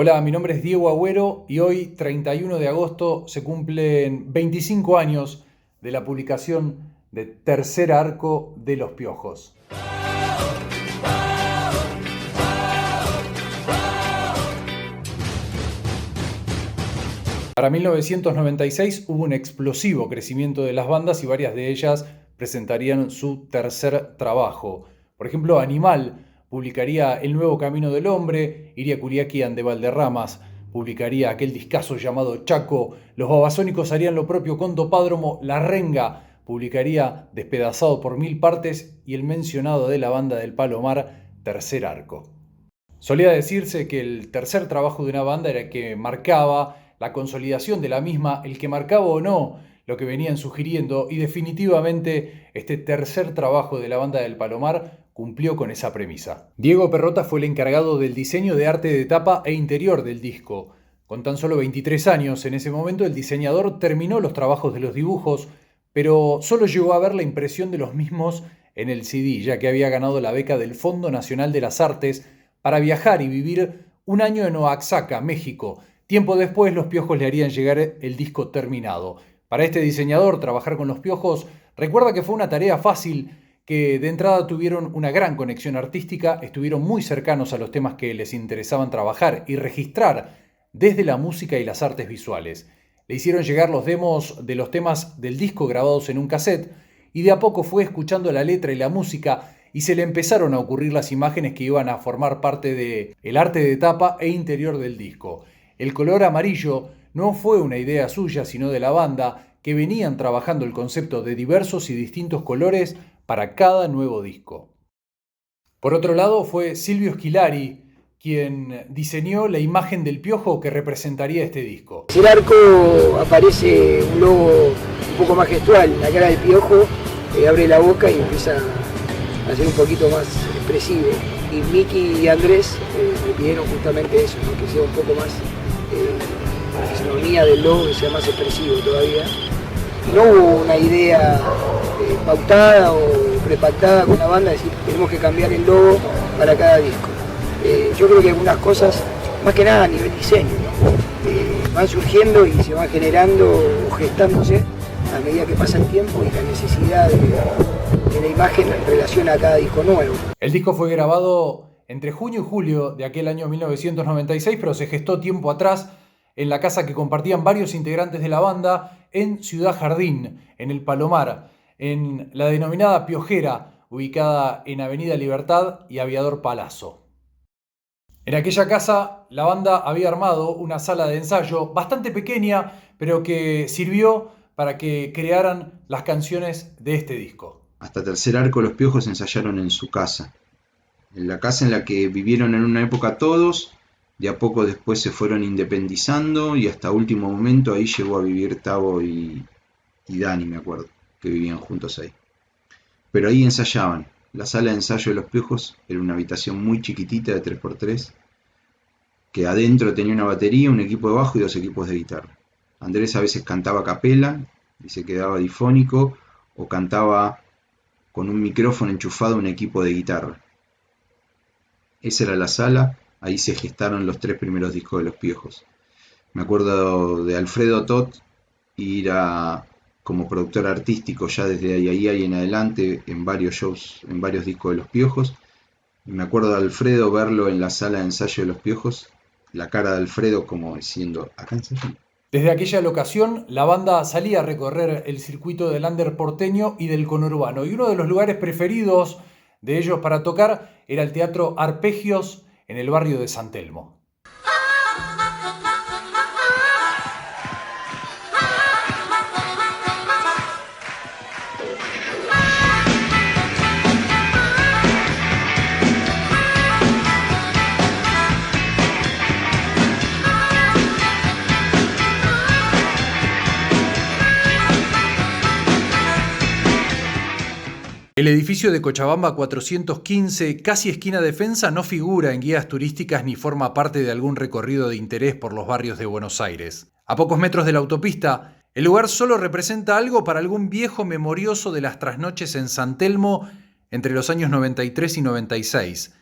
Hola, mi nombre es Diego Agüero y hoy, 31 de agosto, se cumplen 25 años de la publicación de Tercer Arco de Los Piojos. Para 1996 hubo un explosivo crecimiento de las bandas y varias de ellas presentarían su tercer trabajo. Por ejemplo, Animal publicaría El Nuevo Camino del Hombre, Iria Kuriakian de Valderramas publicaría aquel discazo llamado Chaco, los Babasónicos harían lo propio con Dopádromo, La Renga publicaría Despedazado por Mil Partes y el mencionado de la banda del Palomar, Tercer Arco. Solía decirse que el tercer trabajo de una banda era el que marcaba la consolidación de la misma, el que marcaba o no lo que venían sugiriendo, y definitivamente este tercer trabajo de la banda del Palomar cumplió con esa premisa. Diego Perrota fue el encargado del diseño de arte de tapa e interior del disco. Con tan solo 23 años en ese momento, el diseñador terminó los trabajos de los dibujos, pero solo llegó a ver la impresión de los mismos en el CD, ya que había ganado la beca del Fondo Nacional de las Artes para viajar y vivir un año en Oaxaca, México. Tiempo después, los Piojos le harían llegar el disco terminado. Para este diseñador, trabajar con los Piojos recuerda que fue una tarea fácil, que de entrada tuvieron una gran conexión artística, estuvieron muy cercanos a los temas que les interesaban trabajar y registrar desde la música y las artes visuales. Le hicieron llegar los demos de los temas del disco grabados en un cassette y de a poco fue escuchando la letra y la música y se le empezaron a ocurrir las imágenes que iban a formar parte del arte de tapa e interior del disco. El color amarillo no fue una idea suya, sino de la banda, que venían trabajando el concepto de diversos y distintos colores para cada nuevo disco. Por otro lado, fue Silvio Schillaci quien diseñó la imagen del piojo que representaría este disco. En el arco aparece un logo un poco más gestual, la cara del piojo abre la boca y empieza a ser un poquito más expresivo. Y Miki y Andrés me pidieron justamente eso, ¿no? Que sea un poco más la fisonomía del logo, que sea más expresivo todavía. No hubo una idea pautada o prepactada con la banda, es decir, tenemos que cambiar el logo para cada disco. Yo creo que algunas cosas, más que nada a nivel diseño, ¿no? Van surgiendo y se van generando o gestándose a medida que pasa el tiempo y la necesidad de la imagen en relación a cada disco nuevo. El disco fue grabado entre junio y julio de aquel año 1996, pero se gestó tiempo atrás en la casa que compartían varios integrantes de la banda en Ciudad Jardín, en el Palomar, en la denominada Piojera, ubicada en Avenida Libertad y Aviador Palazzo. En aquella casa la banda había armado una sala de ensayo bastante pequeña, pero que sirvió para que crearan las canciones de este disco. Hasta Tercer Arco los Piojos ensayaron en su casa, en la casa en la que vivieron en una época todos, de a poco después se fueron independizando y hasta último momento ahí llegó a vivir Tavo y Dani, me acuerdo, que vivían juntos ahí. Pero ahí ensayaban. La sala de ensayo de los Piojos era una habitación muy chiquitita de 3x3, que adentro tenía una batería, un equipo de bajo y 2 equipos de guitarra. Andrés a veces cantaba a capela y se quedaba difónico, o cantaba con un micrófono enchufado a un equipo de guitarra. Esa era la sala, ahí se gestaron los 3 primeros discos de los Piojos. Me acuerdo de Alfredo Tot ir como productor artístico ya desde ahí en adelante en varios shows, en varios discos de los Piojos. Y me acuerdo de Alfredo verlo en la sala de ensayo de los Piojos, la cara de Alfredo como diciendo, acá ensayo. Desde aquella locación, la banda salía a recorrer el circuito del under porteño y del conurbano, y uno de los lugares preferidos de ellos para tocar era el Teatro Arpegios en el barrio de San Telmo. El edificio de Cochabamba 415, casi esquina Defensa, no figura en guías turísticas ni forma parte de algún recorrido de interés por los barrios de Buenos Aires. A pocos metros de la autopista, el lugar solo representa algo para algún viejo memorioso de las trasnoches en San Telmo entre los años 93 y 96.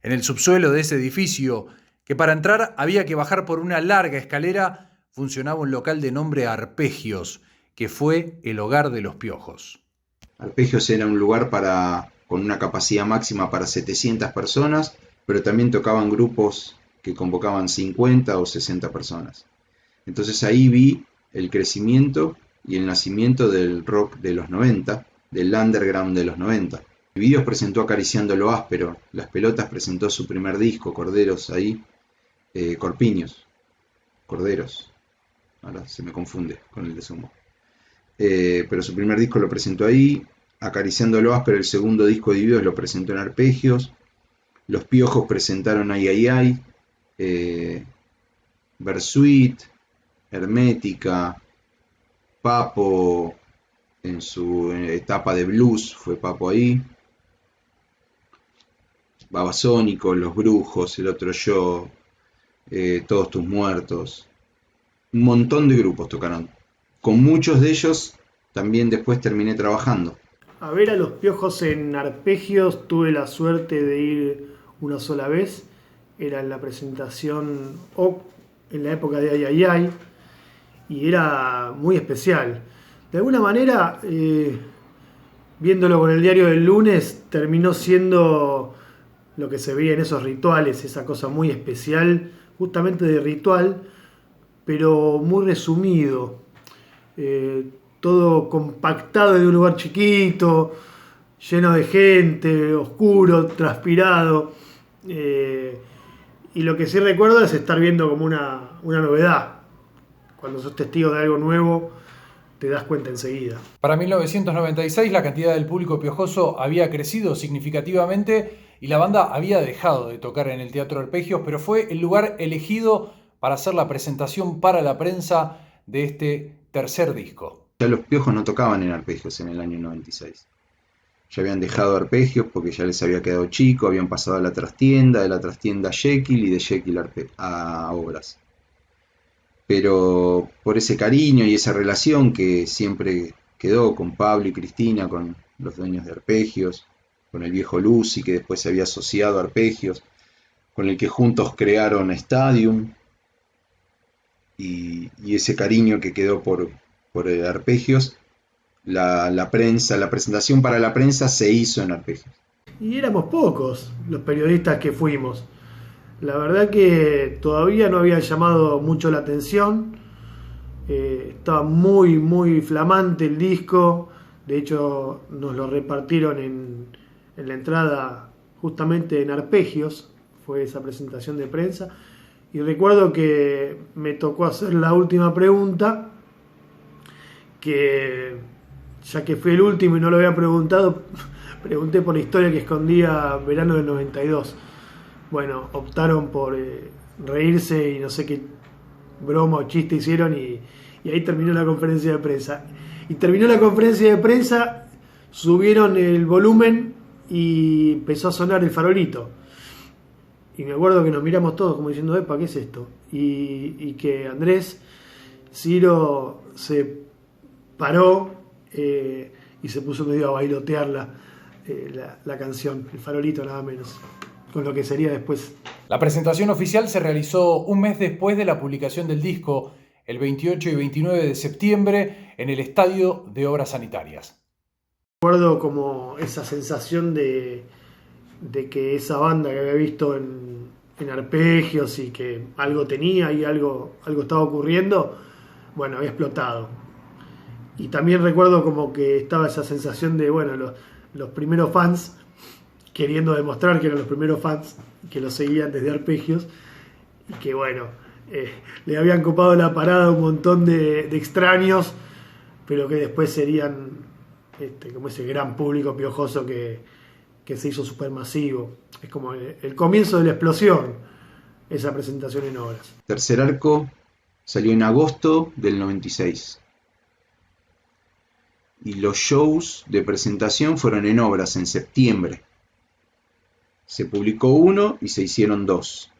En el subsuelo de ese edificio, que para entrar había que bajar por una larga escalera, funcionaba un local de nombre Arpegios, que fue el hogar de los Piojos. Arpegios era un lugar con una capacidad máxima para 700 personas, pero también tocaban grupos que convocaban 50 o 60 personas. Entonces ahí vi el crecimiento y el nacimiento del rock de los 90, del underground de los 90. Videos presentó Acariciando lo Áspero, Las Pelotas presentó su primer disco, Corderos ahí, Corderos, ahora se me confunde con el de Sumo. Pero su primer disco lo presentó ahí, Acariciando lo Áspero, el segundo disco de Videos lo presentó en Arpegios, Los Piojos presentaron Ay Ay Ay, Bersuit, Hermética, Papo, en su etapa de blues fue Papo ahí, Babasónicos, Los Brujos, El Otro Yo, Todos Tus Muertos, un montón de grupos tocaron. Con muchos de ellos también después terminé trabajando. A ver a Los Piojos en Arpegios tuve la suerte de ir una sola vez. Era en la presentación en la época de Ay Ay Ay y era muy especial. De alguna manera, viéndolo con el diario del lunes, terminó siendo lo que se veía en esos rituales, esa cosa muy especial, justamente de ritual, pero muy resumido. Todo compactado en un lugar chiquito, lleno de gente, oscuro, transpirado. Y lo que sí recuerdo es estar viendo como una novedad. Cuando sos testigo de algo nuevo, te das cuenta enseguida. Para 1996 la cantidad del público piojoso había crecido significativamente y la banda había dejado de tocar en el Teatro Arpegios, pero fue el lugar elegido para hacer la presentación para la prensa de este tercer disco. Ya los Piojos no tocaban en Arpegios en el año 96. Ya habían dejado Arpegios porque ya les había quedado chico, habían pasado a la trastienda, de la trastienda a Jekyll y de Jekyll a Obras. Pero por ese cariño y esa relación que siempre quedó con Pablo y Cristina, con los dueños de Arpegios, con el viejo Lucy que después se había asociado a Arpegios, con el que juntos crearon Stadium, y ese cariño que quedó por Arpegios, la presentación para la prensa se hizo en Arpegios. Y éramos pocos los periodistas que fuimos. La verdad que todavía no había llamado mucho la atención. Estaba muy, muy flamante el disco. De hecho, nos lo repartieron en la entrada justamente en Arpegios. Fue esa presentación de prensa. Y recuerdo que me tocó hacer la última pregunta, que ya que fui el último y no lo había preguntado, pregunté por la historia que escondía verano del 92. Bueno, optaron por reírse y no sé qué broma o chiste hicieron y ahí terminó la conferencia de prensa. Y terminó la conferencia de prensa, subieron el volumen y empezó a sonar el farolito. Y me acuerdo que nos miramos todos como diciendo, epa, ¿qué es esto? Y que Andrés Ciro se paró y se puso medio a bailotear la canción, el farolito nada menos, con lo que sería después. La presentación oficial se realizó un mes después de la publicación del disco, el 28 y 29 de septiembre, en el Estadio de Obras Sanitarias. Recuerdo como esa sensación de que esa banda que había visto en Arpegios y que algo tenía y algo estaba ocurriendo, bueno, había explotado. Y también recuerdo como que estaba esa sensación de, bueno, los primeros fans queriendo demostrar que eran los primeros fans que lo seguían desde Arpegios y que, bueno, le habían copado la parada a un montón de extraños, pero que después serían como ese gran público piojoso que se hizo supermasivo. Es como el comienzo de la explosión, esa presentación en Obras. Tercer Arco salió en agosto del 96. Y los shows de presentación fueron en Obras en septiembre. Se publicó uno y se hicieron dos.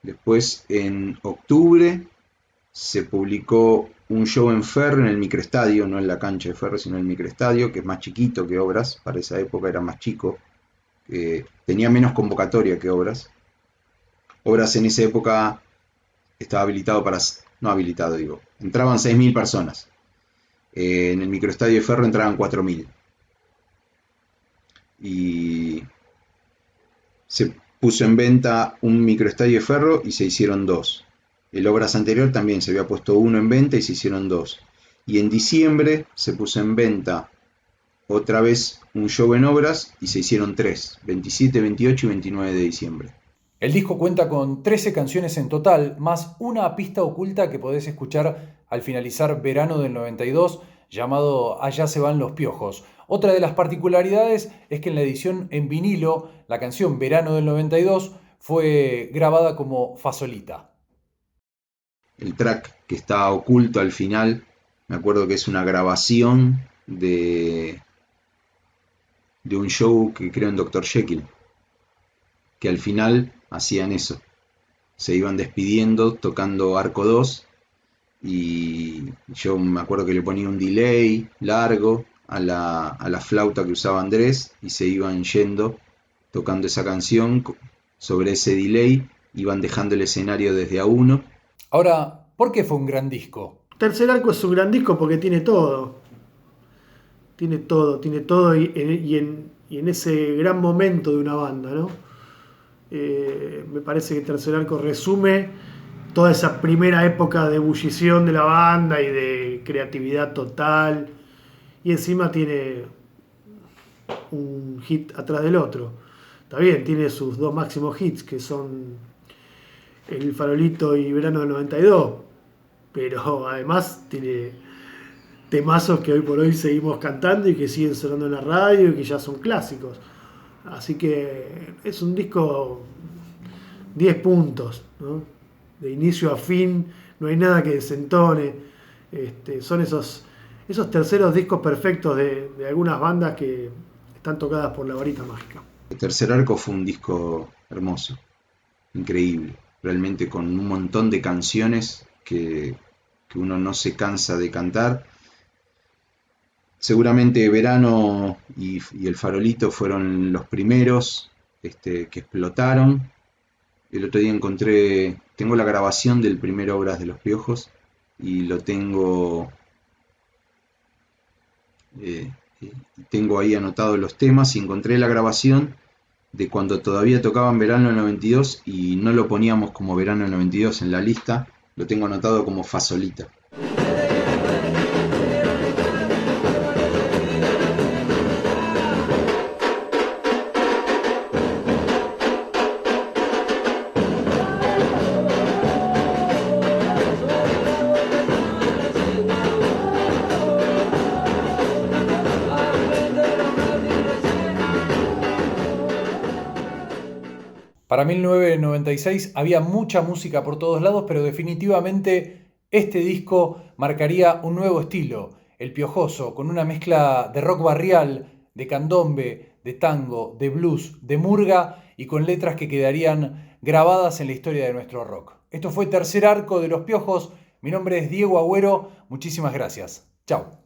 Después en octubre se publicó un show en Ferro, en el microestadio, no en la cancha de Ferro, sino en el microestadio, que es más chiquito que Obras, para esa época era más chico, tenía menos convocatoria que Obras. Obras en esa época estaba habilitado para, no habilitado digo, entraban 6.000 personas. En el microestadio de Ferro entraban 4.000. Y se puso en venta un microestadio de Ferro y se hicieron 2. El Obras anterior también se había puesto 1 en venta y se hicieron 2. Y en diciembre se puso en venta otra vez un show en Obras y se hicieron 3, 27, 28 y 29 de diciembre. El disco cuenta con 13 canciones en total, más una pista oculta que podés escuchar al finalizar verano del 92, llamado Allá se van los piojos. Otra de las particularidades es que en la edición en vinilo, la canción Verano del 92 fue grabada como Fasolita. El track que está oculto al final, me acuerdo que es una grabación de un show que creo en Dr. Jekyll, que al final hacían eso, se iban despidiendo tocando Arco 2 y yo me acuerdo que le ponía un delay largo a la flauta que usaba Andrés y se iban yendo tocando esa canción. Sobre ese delay iban dejando el escenario desde A1. Ahora, ¿por qué fue un gran disco? Tercer Arco es un gran disco porque tiene todo. Tiene todo y en ese gran momento de una banda, ¿no? Me parece que Tercer Arco resume toda esa primera época de ebullición de la banda y de creatividad total. Y encima tiene un hit atrás del otro. Está bien, tiene sus 2 máximos hits, que son El Farolito y Verano del 92. Pero además tiene temazos que hoy por hoy seguimos cantando y que siguen sonando en la radio y que ya son clásicos. Así que es un disco 10 puntos, ¿no? De inicio a fin, no hay nada que desentone. Son esos terceros discos perfectos de algunas bandas que están tocadas por la varita mágica. El Tercer Arco fue un disco hermoso, increíble, realmente con un montón de canciones que uno no se cansa de cantar. Seguramente Verano y El Farolito fueron los primeros que explotaron. El otro día tengo la grabación del primer Obras de los Piojos y lo tengo ahí anotados los temas y encontré la grabación de cuando todavía tocaban Verano del 92 y no lo poníamos como Verano del 92 en la lista, lo tengo anotado como Fasolita. Para 1996 había mucha música por todos lados, pero definitivamente este disco marcaría un nuevo estilo, el piojoso, con una mezcla de rock barrial, de candombe, de tango, de blues, de murga y con letras que quedarían grabadas en la historia de nuestro rock. Esto fue Tercer Arco de los Piojos. Mi nombre es Diego Agüero. Muchísimas gracias. Chao.